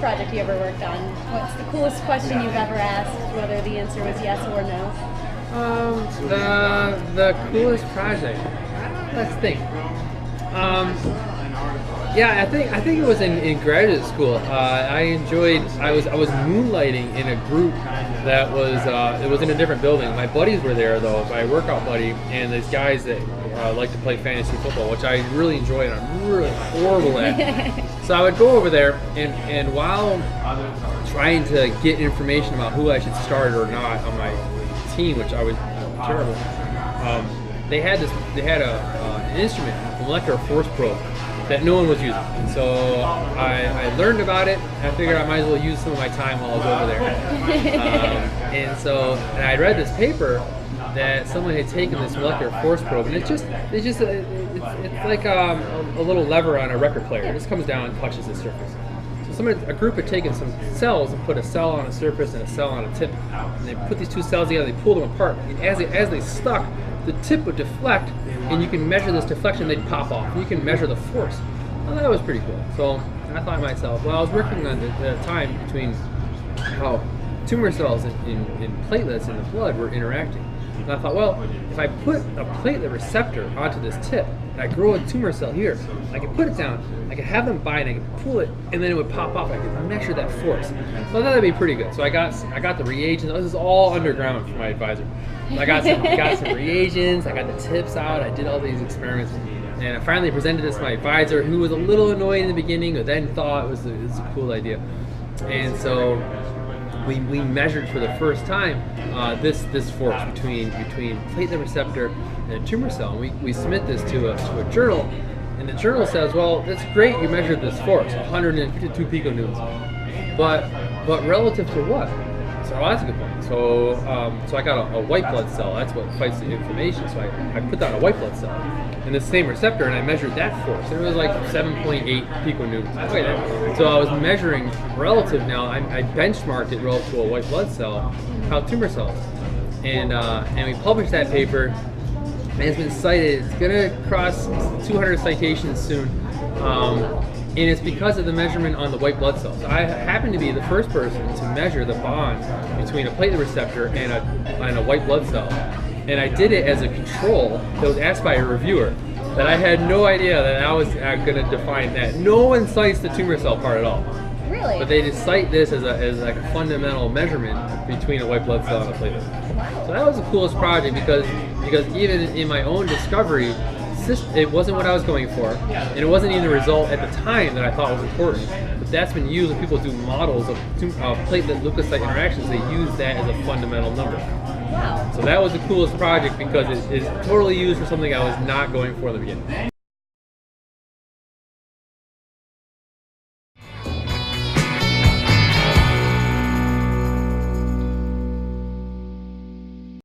project you ever worked on? What's the coolest question you've ever asked, whether the answer was yes or no? The coolest project. Let's think. Yeah, I think it was in graduate school. I was moonlighting in a group that was it was in a different building. My buddies were there though, my workout buddy, and these guys that like to play fantasy football, which I really enjoy and I'm really horrible at. So I would go over there and while trying to get information about who I should start or not on my team, which I was terrible. They had an instrument, a molecular force probe, that no one was using. And so I learned about it, and I figured I might as well use some of my time while I was over there. And I read this paper that someone had taken this molecular force probe, and it's like a little lever on a record player. It just comes down and touches the surface. So a group had taken some cells and put a cell on a surface and a cell on a tip, and they put these two cells together, they pulled them apart, and as they stuck, the tip would deflect, and you can measure this deflection, they'd pop off, and you can measure the force. Well, that was pretty cool. So I thought to myself, well, I was working on the time between how tumor cells and platelets in the blood were interacting. And I thought, well, if I put a platelet receptor onto this tip, and I grow a tumor cell here, I could put it down, I could have them bind, I could pull it, and then it would pop off. I could measure that force. So I thought that'd be pretty good. So I got the reagents. This is all underground for my advisor. I got some reagents, I got the tips out, I did all these experiments, and I finally presented this to my advisor, who was a little annoyed in the beginning, but then thought it was a cool idea. And so we measured for the first time this force between platelet receptor and a tumor cell. And we submit this to a journal, and the journal says, well, that's great, you measured this force, 152 piconewtons, but relative to what? So that's a good point. So I got a white blood cell. That's what fights the inflammation. So I put that on a white blood cell and the same receptor, and I measured that force. It was like 7.8 piconewtons. So I was measuring relative now. I benchmarked it relative to a white blood cell, how tumor cells, and we published that paper, and it's been cited. It's gonna cross 200 citations soon. And it's because of the measurement on the white blood cells. I happen to be the first person to measure the bond between a platelet receptor and a white blood cell. And I did it as a control that was asked by a reviewer that I had no idea that I was going to define that. No one cites the tumor cell part at all. Really? But they just cite this as like a fundamental measurement between a white blood cell and a platelet. Wow. So that was the coolest project because even in my own discovery, it wasn't what I was going for, and it wasn't even the result at the time that I thought was important. But that's been used when people do models of platelet leukocyte interactions. They use that as a fundamental number. Wow. So that was the coolest project because it is totally used for something I was not going for in the beginning.